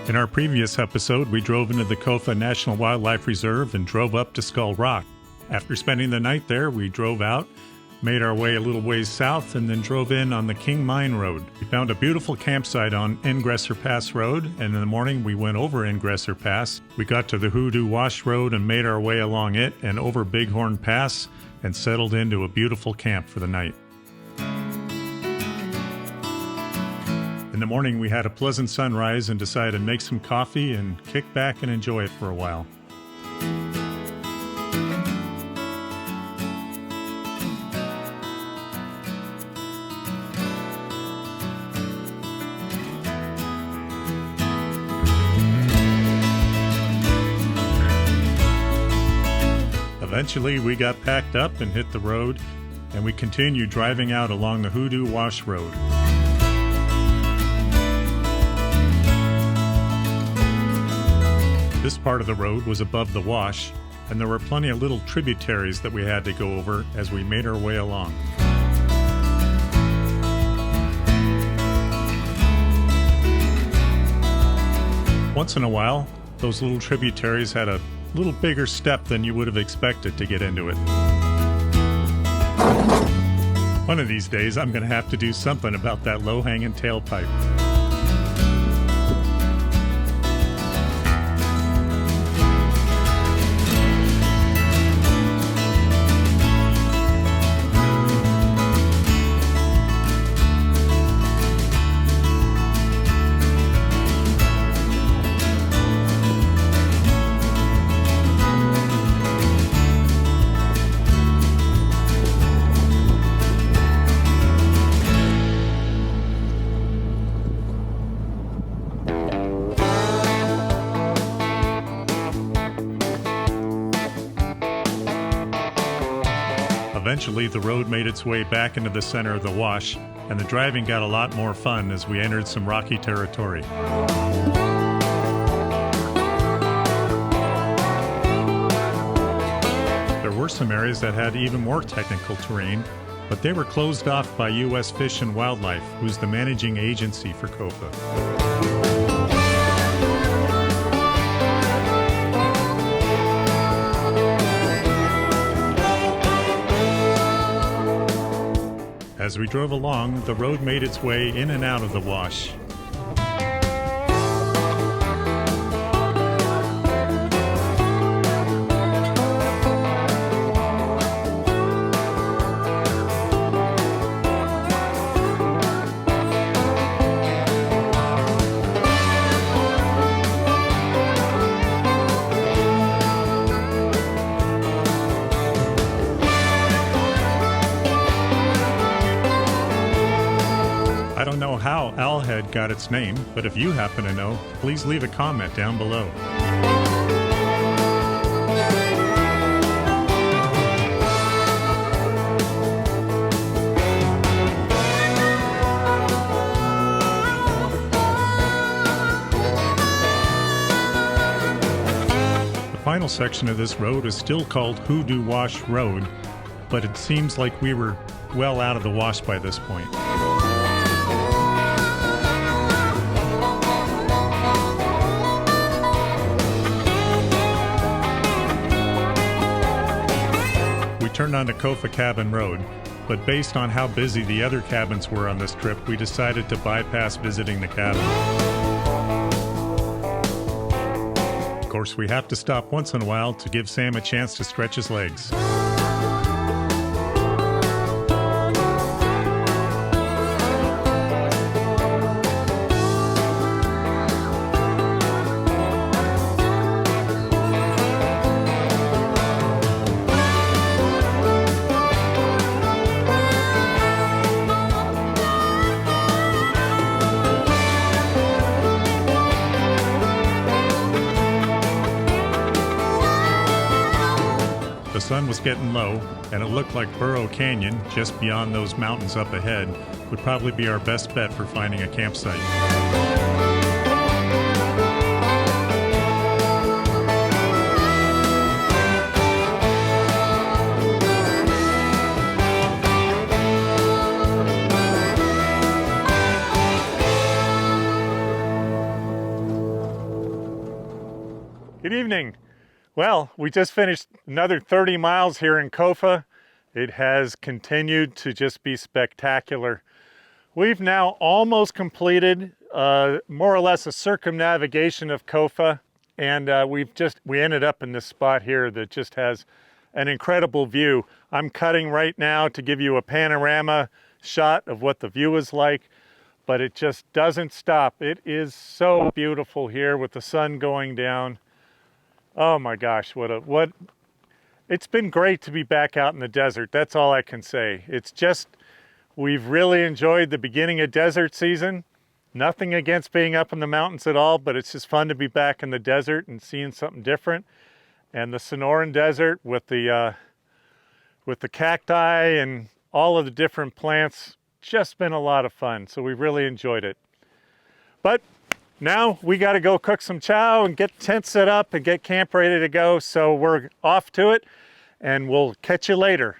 In our previous episode, we drove into the Kofa National Wildlife Reserve and drove up to Skull Rock. After spending the night there, we drove out, made our way a little ways south, and then drove in on the King Mine Road. We found a beautiful campsite on Ingresser Pass Road, and in the morning we went over Ingresser Pass. We got to the Hoodoo Wash Road and made our way along it and over Bighorn Pass and settled into a beautiful camp for the night. In the morning, we had a pleasant sunrise and decided to make some coffee and kick back and enjoy it for a while. Eventually, we got packed up and hit the road, and we continued driving out along the Hoodoo Wash Road. This part of the road was above the wash, and there were plenty of little tributaries that we had to go over as we made our way along. Once in a while, those little tributaries had a little bigger step than you would have expected to get into it. One of these days, I'm going to have to do something about that low-hanging tailpipe. Eventually, the road made its way back into the center of the wash, and the driving got a lot more fun as we entered some rocky territory. There were some areas that had even more technical terrain, but they were closed off by U.S. Fish and Wildlife, who's the managing agency for Kofa. As we drove along, the road made its way in and out of the wash. I don't know how Owlhead got its name, but if you happen to know, please leave a comment down below. The final section of this road is still called Hoodoo Wash Road, but it seems like we were well out of the wash by this point. We turned onto Kofa Cabin Road, but based on how busy the other cabins were on this trip, we decided to bypass visiting the cabin. Of course, we have to stop once in a while to give Sam a chance to stretch his legs. The sun was getting low, and it looked like Berdoo Canyon, just beyond those mountains up ahead, would probably be our best bet for finding a campsite. Good evening. Well, we just finished another 30 miles here in Kofa. It has continued to just be spectacular. We've now almost completed more or less a circumnavigation of Kofa, and we ended up in this spot here that just has an incredible view. I'm cutting right now to give you a panorama shot of what the view is like, but it just doesn't stop. It is so beautiful here with the sun going down. Oh my gosh, it's been great to be back out in the desert. That's all I can say. We've really enjoyed the beginning of desert season. Nothing against being up in the mountains at all, but it's just fun to be back in the desert and seeing something different. And the Sonoran Desert with the cacti and all of the different plants, just been a lot of fun. So we really enjoyed it. But now we got to go cook some chow and get tent set up and get camp ready to go. So we're off to it, and we'll catch you later.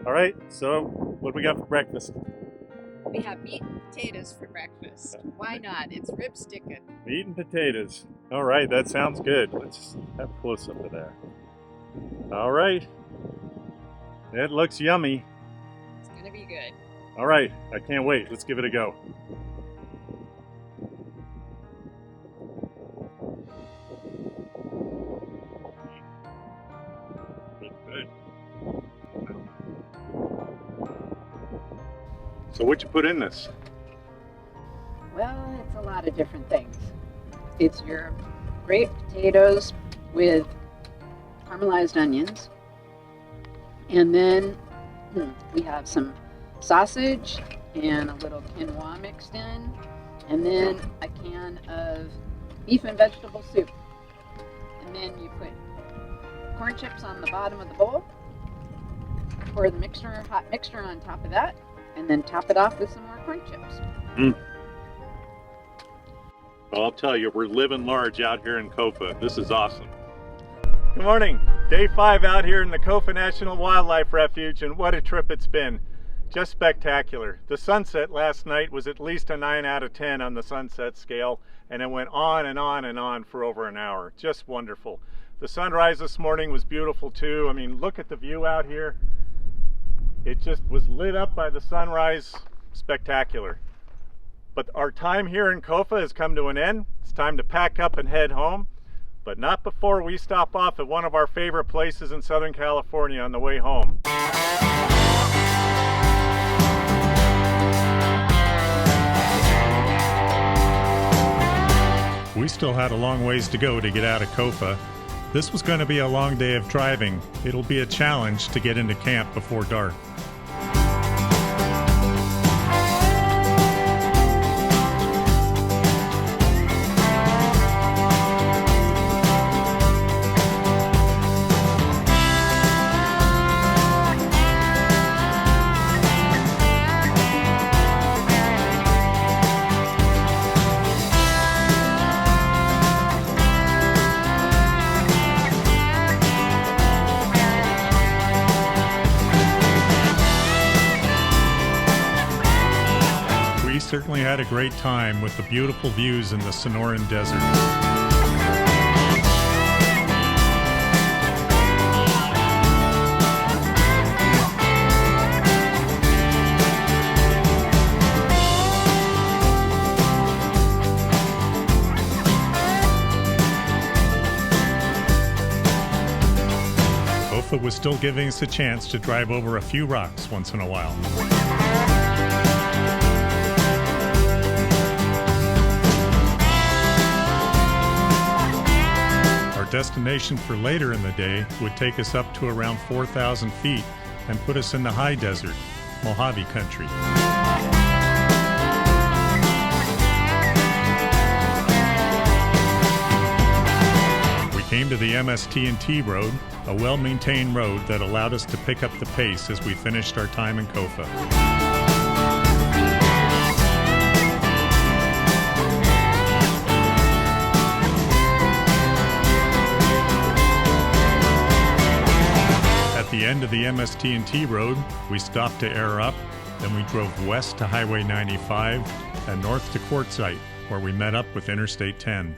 All right, so what do we got for breakfast? We have meat and potatoes for breakfast. Why not? It's rib sticking. Meat and potatoes. All right, that sounds good. Let's have a close up of that. All right. It looks yummy. It's gonna be good. All right, I can't wait. Let's give it a go. Good. So what'd you put in this? Well, it's a lot of different things. It's your grape potatoes with caramelized onions. And then we have some sausage and a little quinoa mixed in. And then a can of beef and vegetable soup. And then you put corn chips on the bottom of the bowl. Pour the mixture, hot mixture on top of that. And then top it off with some more corn chips. Well, I'll tell you, we're living large out here in Kofa. This is awesome. Good morning. Day 5 out here in the Kofa National Wildlife Refuge, and what a trip it's been. Just spectacular. The sunset last night was at least a 9 out of 10 on the sunset scale, and it went on and on and on for over an hour. Just wonderful. The sunrise this morning was beautiful too. I mean, look at the view out here. It just was lit up by the sunrise. Spectacular. But our time here in Kofa has come to an end. It's time to pack up and head home, but not before we stop off at one of our favorite places in Southern California on the way home. We still had a long ways to go to get out of Kofa. This was going to be a long day of driving. It'll be a challenge to get into camp before dark. Certainly had a great time with the beautiful views in the Sonoran Desert. Kofa was was still giving us a chance to drive over a few rocks once in a while. Our destination for later in the day would take us up to around 4,000 feet and put us in the high desert, Mojave country. We came to the MST&T road, a well-maintained road that allowed us to pick up the pace as we finished our time in Kofa. At the end of the MST&T road, we stopped to air up, then we drove west to Highway 95 and north to Quartzsite, where we met up with Interstate 10.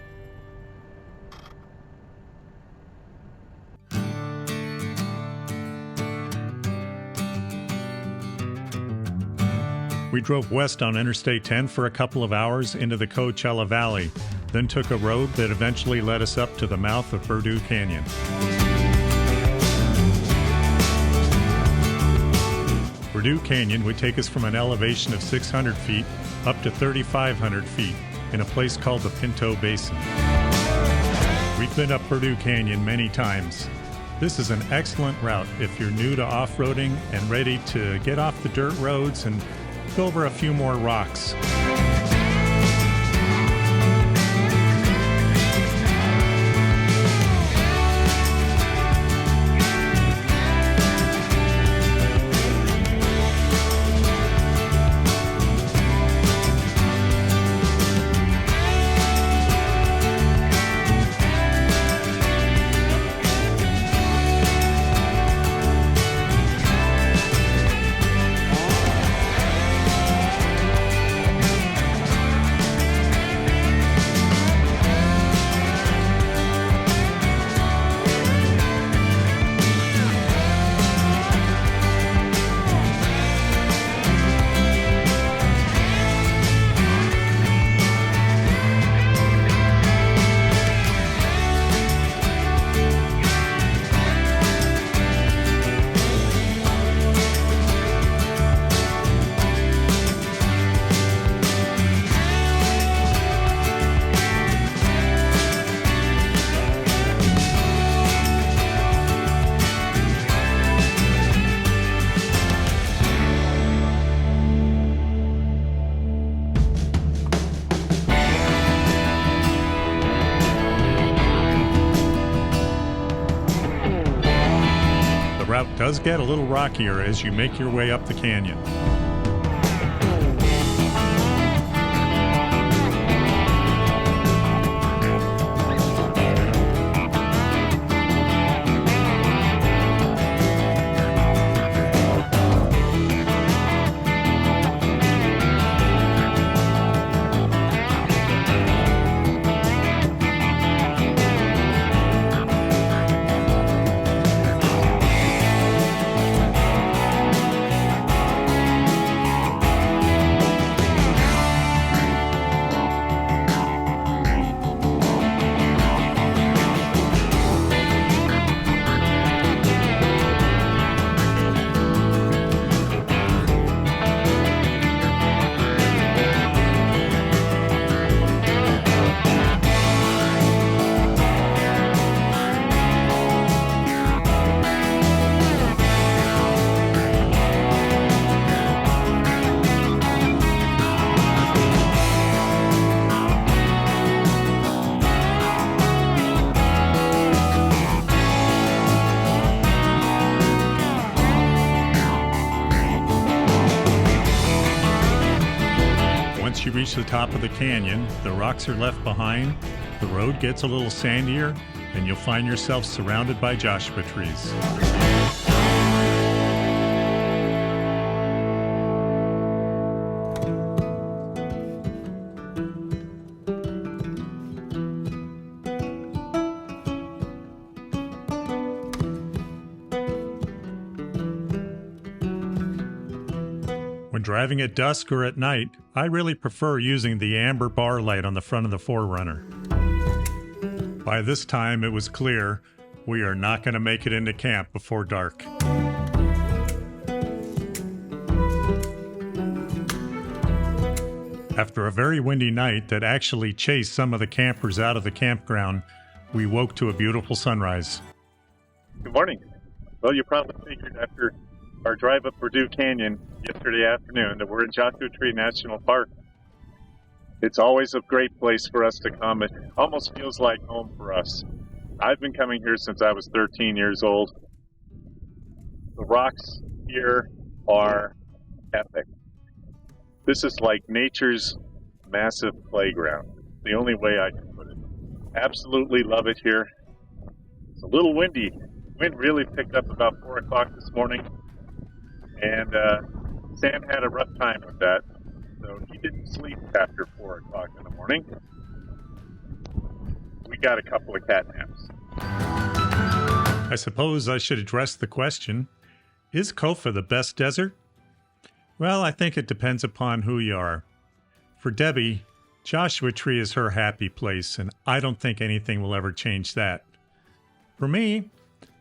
We drove west on Interstate 10 for a couple of hours into the Coachella Valley, then took a road that eventually led us up to the mouth of Berdoo Canyon. Berdoo Canyon would take us from an elevation of 600 feet up to 3,500 feet in a place called the Pinto Basin. We've been up Berdoo Canyon many times. This is an excellent route if you're new to off-roading and ready to get off the dirt roads and go over a few more rocks. The route does get a little rockier as you make your way up the canyon. Once you reach the top of the canyon, the rocks are left behind, the road gets a little sandier, and you'll find yourself surrounded by Joshua trees. When driving at dusk or at night, I really prefer using the amber bar light on the front of the 4Runner. By this time it was clear, we are not going to make it into camp before dark. After a very windy night that actually chased some of the campers out of the campground, we woke to a beautiful sunrise. Good morning. Well, you probably figured after our drive up Berdoo Canyon yesterday afternoon that we're in Joshua Tree National Park. It's always a great place for us to come. It almost feels like home for us. I've been coming here since I was 13 years old. The rocks here are epic. This is like nature's massive playground. The only way I can put it. Absolutely love it here. It's a little windy. Wind really picked up about 4 o'clock this morning, and Sam had a rough time with that, so he didn't sleep after 4 o'clock in the morning. We got a couple of cat naps. I suppose I should address the question, is Kofa the best desert? Well, I think it depends upon who you are. For Debbie, Joshua Tree is her happy place, and I don't think anything will ever change that. For me,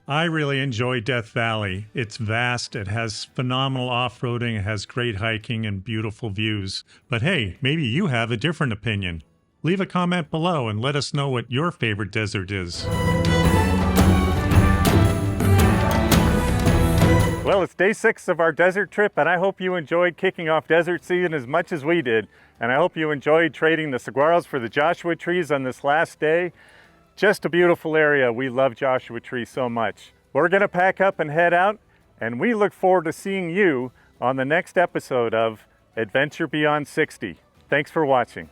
I really enjoy Death Valley. It's vast, it has phenomenal off-roading, it has great hiking and beautiful views. But hey, maybe you have a different opinion. Leave a comment below and let us know what your favorite desert is. Well, it's day 6 of our desert trip, and I hope you enjoyed kicking off desert season as much as we did. And I hope you enjoyed trading the saguaros for the Joshua trees on this last day. Just a beautiful area. We love Joshua Tree so much. We're going to pack up and head out, and we look forward to seeing you on the next episode of Adventure Beyond 60. Thanks for watching.